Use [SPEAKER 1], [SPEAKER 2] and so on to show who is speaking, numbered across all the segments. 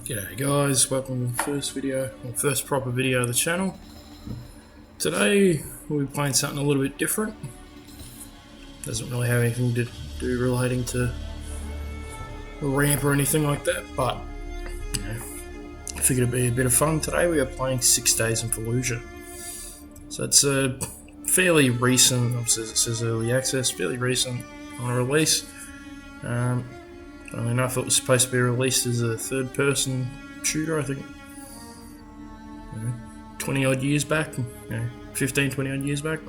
[SPEAKER 1] G'day guys, welcome to the first video, or first proper video of the channel. Today we'll be playing something a little bit different. Doesn't really have anything to do relating to a ramp or anything like that, but you know, I figured it'd be a bit of fun. Today we are playing 6 Days in Fallujah. So it's a fairly recent, obviously it says early access, fairly recent on a release. I mean, I thought it was supposed to be released as a third-person shooter, I think, 20 odd years back, 15, 20 odd years back.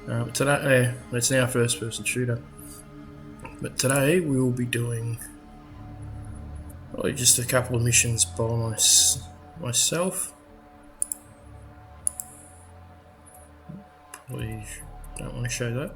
[SPEAKER 1] But today, it's now a first-person shooter. But today we will be doing probably just a couple of missions by myself. Probably don't want to show that.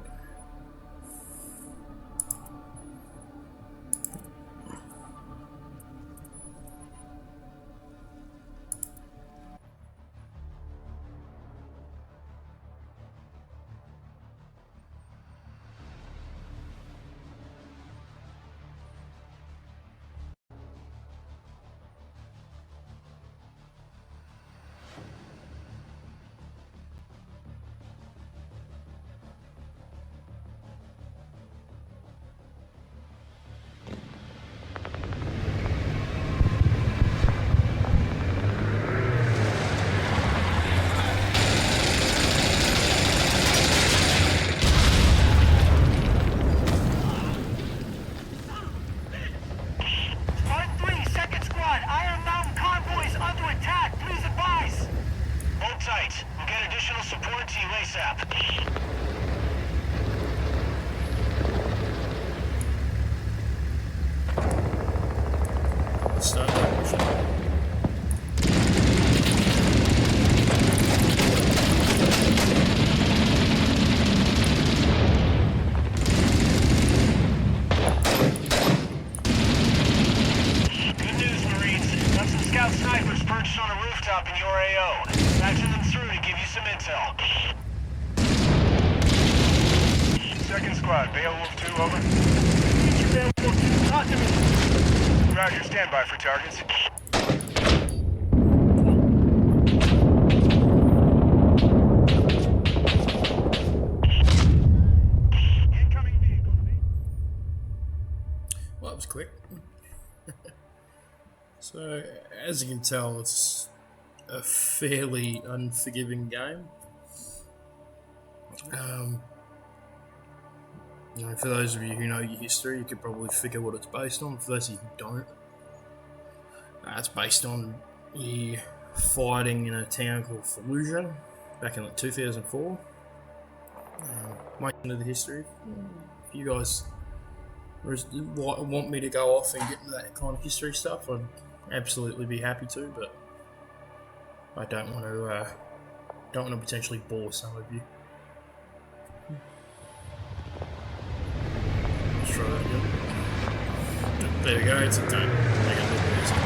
[SPEAKER 1] Start that mission.
[SPEAKER 2] Good news, Marines. Got some scout snipers perched on a rooftop in your AO. Patching them through to give you some intel. Second squad, Beowulf 2, over. Beowulf 2, talk to me. Roger, stand by for targets. Incoming vehicle.
[SPEAKER 1] Well, that was quick. So, as you can tell, it's a fairly unforgiving game. You know, for those of you who know your history, you could probably figure what it's based on. For those of you who don't, it's based on the fighting in a town called Fallujah back in like 2004. Much into the history. If you guys want me to go off and get into that kind of history stuff, I'd absolutely be happy to, but I don't want to potentially bore some of you. Let's try that again. There we go, it's a time. Make it a little bit easier.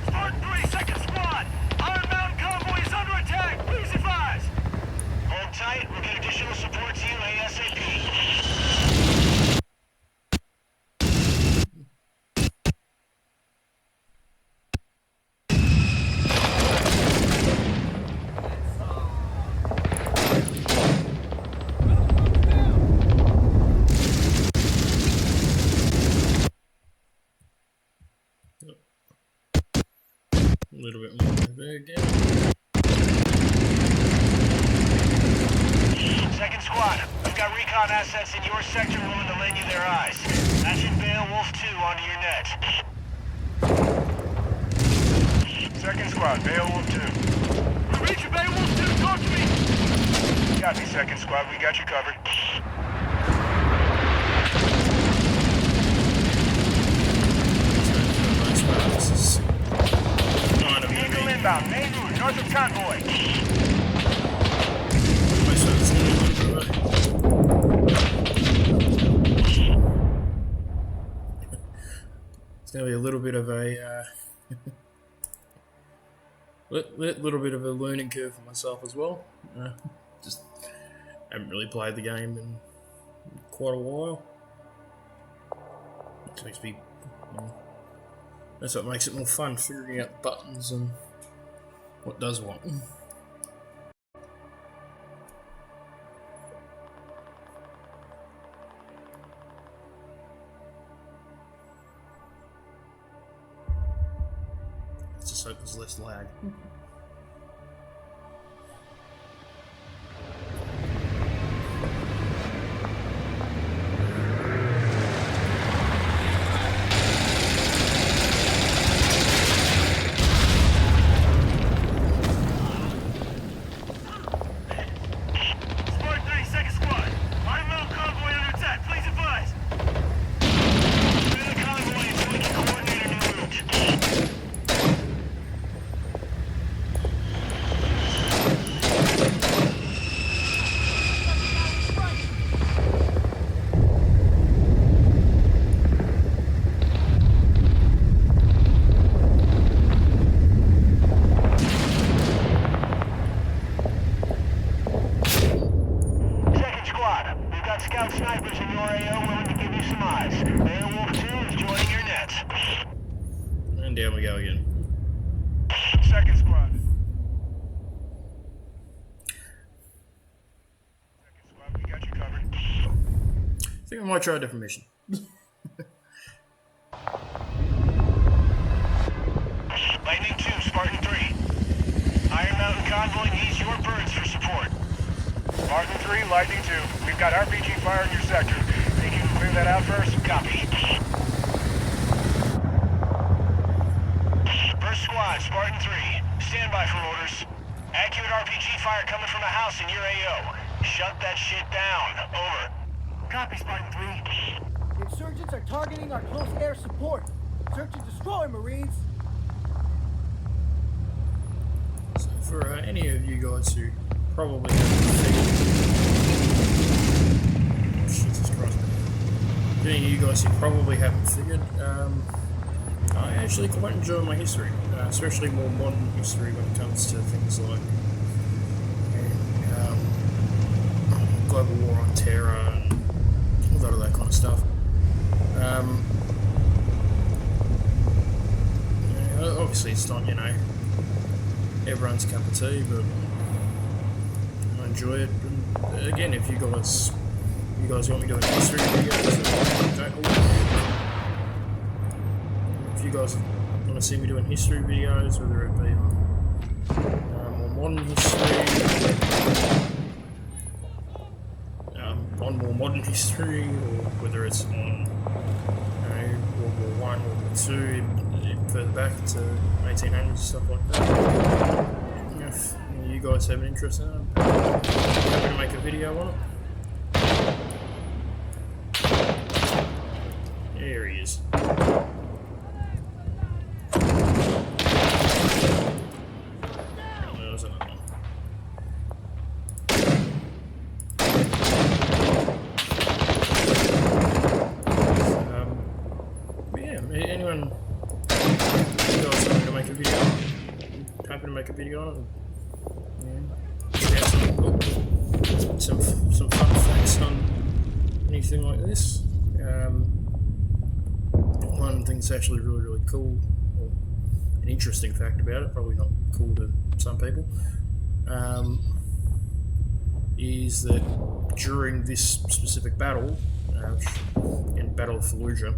[SPEAKER 2] Spartan 3, second squad. Iron Mountain convoy is under attack. Please advise. Hold tight. We'll get additional support to you ASAP.
[SPEAKER 1] A little bit more there again.
[SPEAKER 2] Second squad, we've got recon assets in your sector willing to lend you their eyes. Matching Beowulf 2 onto your net. Second squad, Beowulf 2. We reach you, Beowulf 2, talk to me! Copy, second squad, we got you covered.
[SPEAKER 1] This is kind of
[SPEAKER 2] Vehicle inbound, main route, north of convoy.
[SPEAKER 1] It's going to be a little bit of a little bit of a learning curve for myself as well. Just haven't really played the game in quite a while. It makes me, that's what makes it more fun, figuring out buttons and what does what. Let's just hope there's less lag.
[SPEAKER 2] Scout snipers in your AO willing to give you some eyes. Beowulf 2 is joining your nets.
[SPEAKER 1] And down we go again.
[SPEAKER 2] Second squad. Second squad, we got you covered.
[SPEAKER 1] I think I might try a different mission.
[SPEAKER 2] Lightning 2, Spartan 3. Iron Mountain Convoy needs your birds for support. Spartan 3, Lightning 2. We've got RPG fire in your sector. Think you can clear that out first? Copy. First squad, Spartan 3. Stand by for orders. Accurate RPG fire coming from a house in your AO. Shut that shit down. Over. Copy, Spartan 3.
[SPEAKER 3] The insurgents are targeting our close air support. Search and destroy, Marines.
[SPEAKER 1] So for any of you guys who probably haven't figured, Jesus Christ, for any of you guys who probably haven't figured, I actually quite enjoy my history, especially more modern history when it comes to things like global war on terror and a lot of that kind of stuff. Obviously it's not, everyone's cup of tea, but I enjoy it. And again, if you guys want me to do a history videos, if you guys want to see me doing history videos, whether it be on more modern history, or whether it's on World War I, World War II, further back to 1800s, stuff like that. If you guys have an interest in it, I'm happy to make a video on it. There he is. There was another one. But yeah, anyone you guys want me to make a video? I'm happy to make a video on it. Some fun facts on anything like this. One thing that's actually really cool, or an interesting fact about it, probably not cool to some people, is that during this specific battle, in Battle of Fallujah,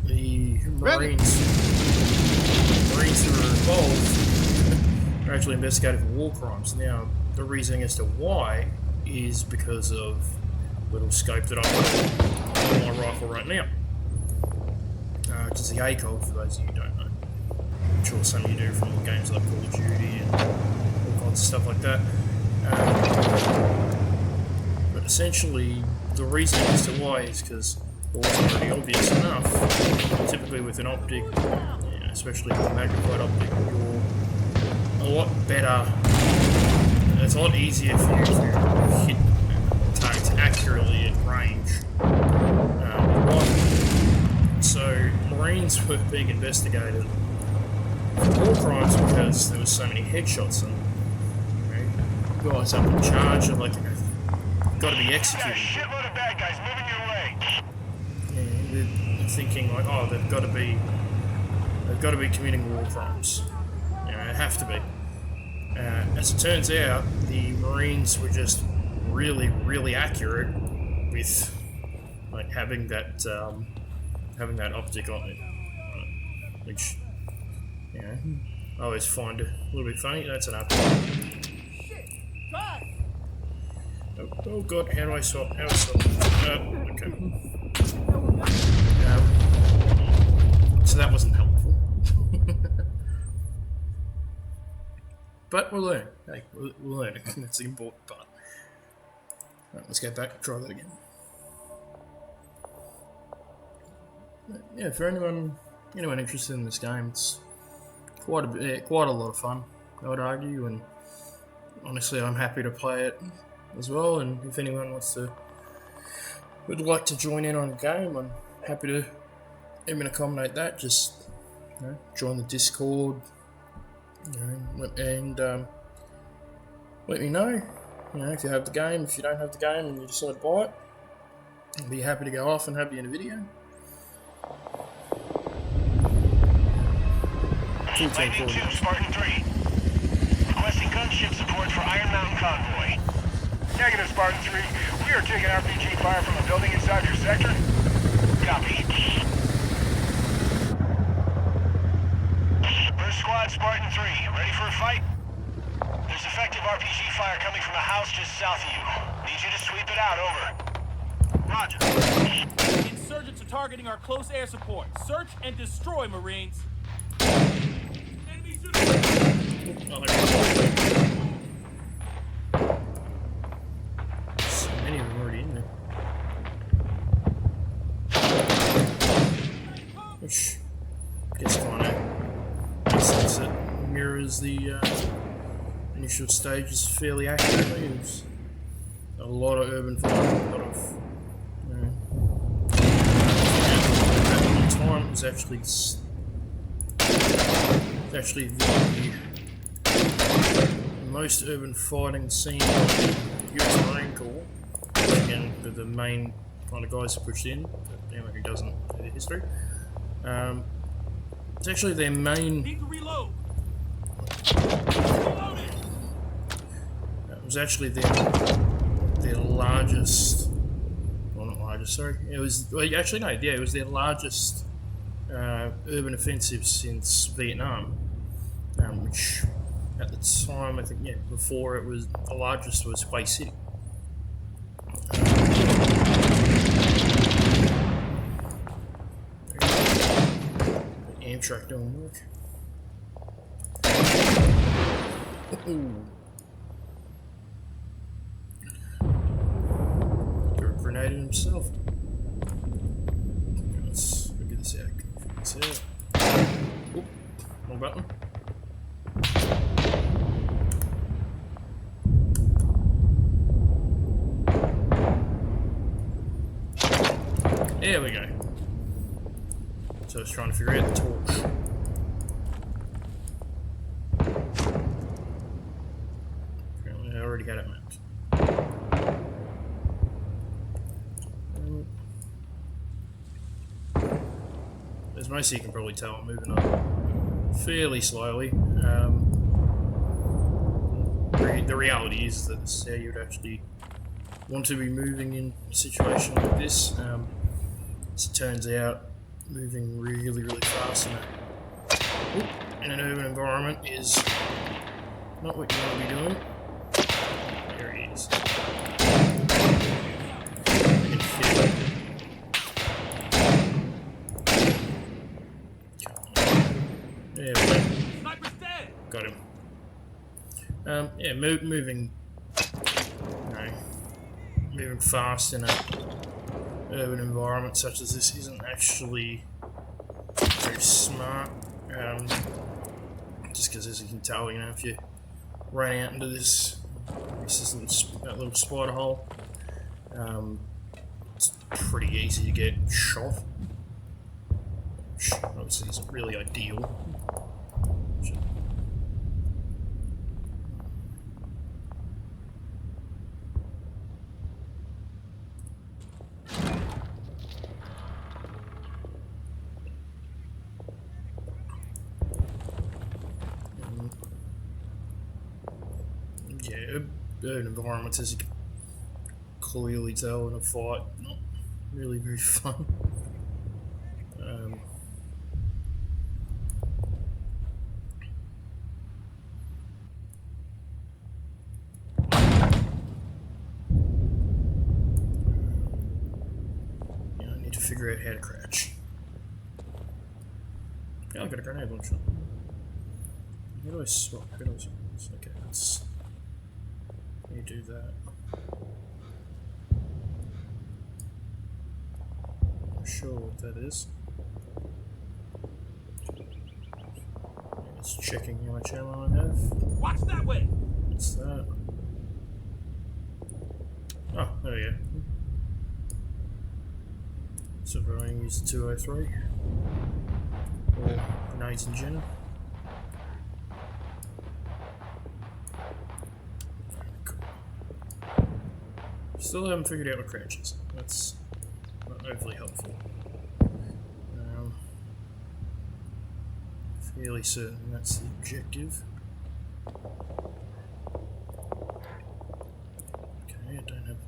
[SPEAKER 1] the Marines that were involved were actually investigated for war crimes. Now, the reasoning as to why is because of a little scope that I've got on my rifle right now, which is the ACOG, for those of you who don't know. I'm sure some of you do from games like Call of Duty and all kinds of stuff like that. But essentially, the reasoning as to why is because it wasn't pretty obvious enough. Typically with an optic, especially with a magnified optic, you're a lot better. It's a lot easier for you to hit targets accurately at range. So Marines were being investigated for war crimes because there was so many headshots and guys up in charge are like, got to be executed.
[SPEAKER 2] Got a shitload of bad guys moving your way.
[SPEAKER 1] Yeah, they're thinking like, oh, they've got to be committing war crimes. You know, they have to be. As it turns out, the Marines were just really, really accurate with like having that optic on it, which I always find a little bit funny. That's an up. Oh god, how do I swap? Okay. So that wasn't helpful. But we'll learn. Hey, we'll learn. That's the important part. Right, let's go back and try that again. But yeah, for anyone interested in this game, it's quite a lot of fun, I would argue, and honestly, I'm happy to play it as well. And if anyone would like to join in on a game, I'm happy to even accommodate that. Just join the Discord, and let me know. If you have the game. If you don't have the game and you decide to buy it, I'll be happy to go off and have you in a video.
[SPEAKER 2] Lightning 2, Spartan 3. Requesting gunship support for Iron Mountain convoy. Negative, Spartan 3. We are taking RPG fire from a building inside your sector. Copy. First squad, Spartan 3. Ready for a fight? There's effective RPG fire coming from a house just south of you. Need you to sweep it out, over. Roger.
[SPEAKER 4] Insurgents are targeting our close air support. Search and destroy, Marines. Enemy shooting.
[SPEAKER 1] Oh, so many of them already in there. Which I guess kind of makes it mirrors the initial stages fairly accurately. There's a lot of urban fighting, a lot of at the time it was actually the most urban fighting scene of the US Marine Corps. Again, the main kind of guys who pushed in, but anyone who doesn't know the history. It's actually their main.
[SPEAKER 4] Need to reload.
[SPEAKER 1] It was actually their largest. Well, not largest. Sorry. It was. Well, actually, no. Yeah, it was their largest urban offensive since Vietnam, which at the time, I think, before it was the largest was Bay City. Amtrak doing work. Got a grenade himself. Let's figure this out. Oop, wrong button. There we go. So I was trying to figure out the torch. Apparently I already had it mapped. As most of you can probably tell, I'm moving up fairly slowly. The reality is that this is how you would actually want to be moving in a situation like this. As it turns out, moving really, really fast in an urban environment is not what you want to be doing. There he is. There we go.
[SPEAKER 4] Sniper's dead.
[SPEAKER 1] Got him. Yeah, moving fast in a urban environment such as this isn't actually very smart. Just because, as you can tell, if you run out into this little spider hole, it's pretty easy to get shot, which obviously isn't really ideal. yeah, urban environments, as you can clearly tell in a fight, not really very fun. Yeah, I need to figure out how to crouch. Yeah, I've got a grenade launcher. How do I swap? How do I swap? Okay, let's. You do that. Not sure what that is. It's checking how much ammo I have.
[SPEAKER 4] Watch that way!
[SPEAKER 1] What's that? Oh, there we go. So we're going to use the 203. Or grenades in general. Cool. Still haven't figured out what crouch is. That's not overly helpful. Fairly certain that's the objective. Okay, I don't have.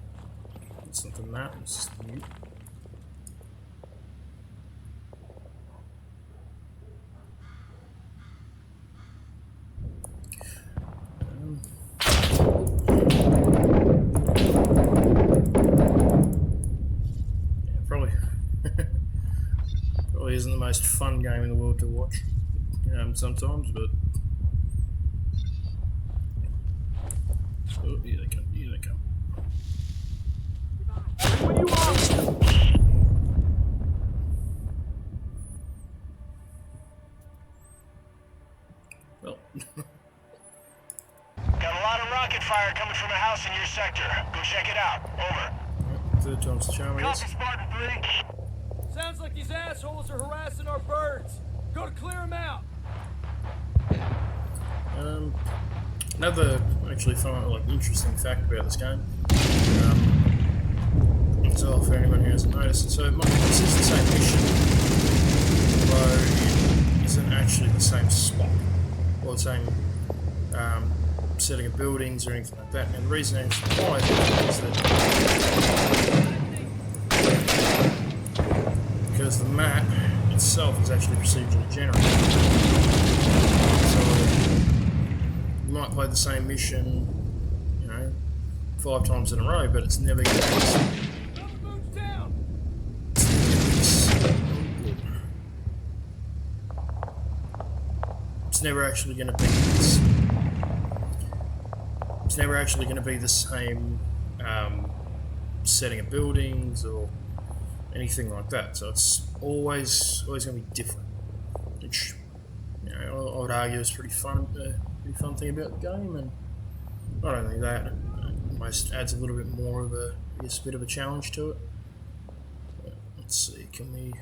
[SPEAKER 1] It's not the map, it's just the mute. Yeah, probably. Probably isn't the most fun game in the world to watch. Sometimes, but oh, here they come, here they come.
[SPEAKER 4] What do you want?
[SPEAKER 1] Well,
[SPEAKER 2] Got a lot of rocket fire coming from a house in your sector. Go check it out. Over.
[SPEAKER 1] third time's the charm, I guess.
[SPEAKER 2] Copy, Spartan 3.
[SPEAKER 4] Sounds like these assholes are harassing our birds. Go to clear them out.
[SPEAKER 1] Another actually fun, interesting fact about this game. So for anyone who hasn't noticed, so this is the same mission, although it isn't actually the same spot or the same setting of buildings or anything like that. And the reason it's why is that because the map itself is actually procedurally generated. So you might play the same mission, 5 times in a row, but it's never going to be. It's never actually going to be this. It's never actually going to be the same setting of buildings or anything like that. So it's always going to be different, which I would argue is pretty fun thing about the game. And not only that, it almost adds a little bit more of a bit of a challenge to it. But let's see, can we?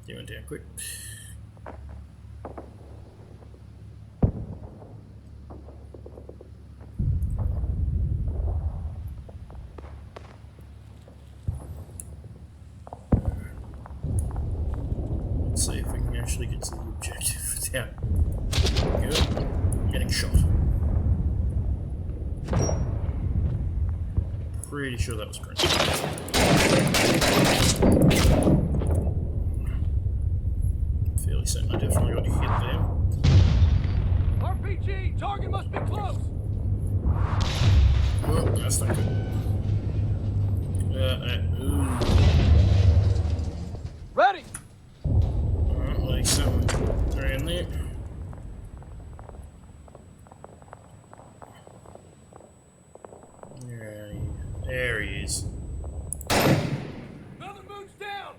[SPEAKER 1] He went down quick. Let's see if we can actually get to the objective without getting shot. Pretty sure that was correct. Fairly certain I definitely got hit there.
[SPEAKER 4] RPG, target must be close.
[SPEAKER 1] Oh, that's not good. Ooh.
[SPEAKER 4] Ready.
[SPEAKER 1] Alright, like something around there. There he is.
[SPEAKER 4] Another moon's down.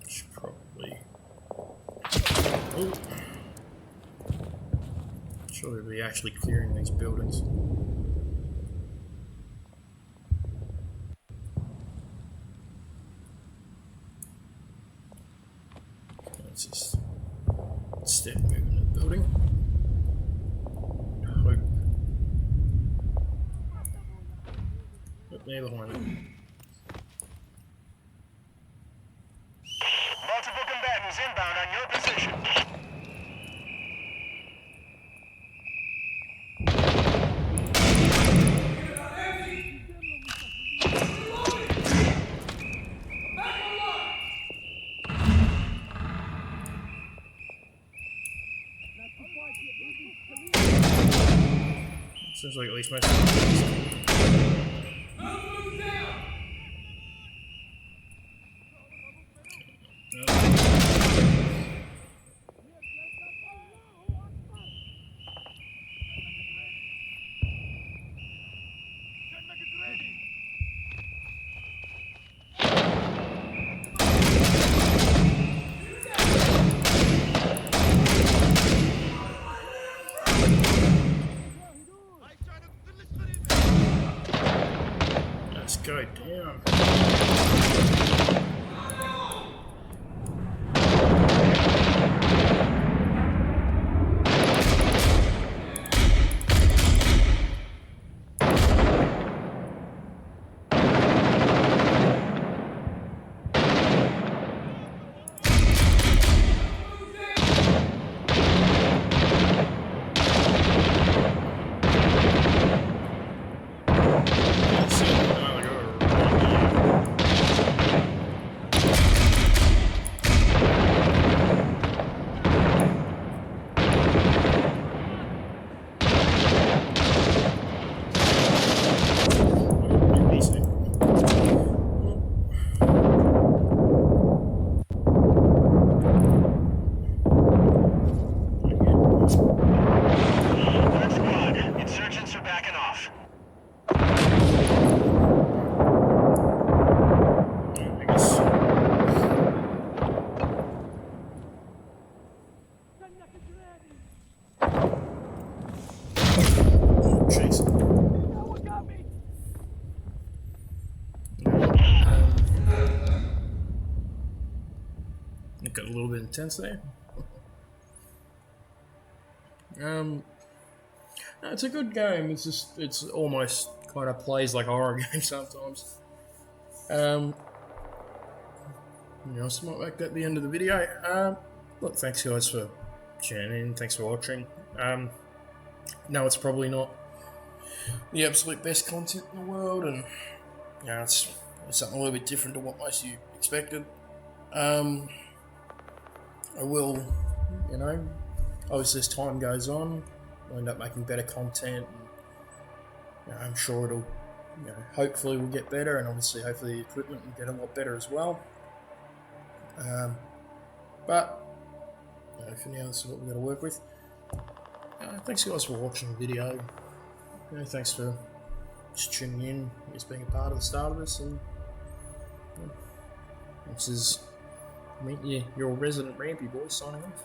[SPEAKER 1] Should probably. Oh. Surely we'll be actually clearing these buildings. Okay, let's just step moving to the building. Hope. Up there behind it. Seems like at least most of the Let's go down.
[SPEAKER 2] Third squad, insurgents are backing off.
[SPEAKER 1] I guess. Jeez. It got a little bit intense there. No, it's a good game. It's almost kind of plays like a horror game sometimes. You know, so might make that the end of the video. Look, thanks guys for tuning in. Thanks for watching. No, it's probably not the absolute best content in the world, and you know, it's something a little bit different to what most of you expected. I will, you know, obviously as time goes on, I'll end up making better content, and you know, I'm sure it'll, you know, hopefully we'll get better, and obviously hopefully the equipment will get a lot better as well. But you know, for now, this is what we've got to work with. Thanks guys for watching the video. You know, thanks for just tuning in, just being a part of the start of this, and you know, this is your resident Rampy Boy signing off.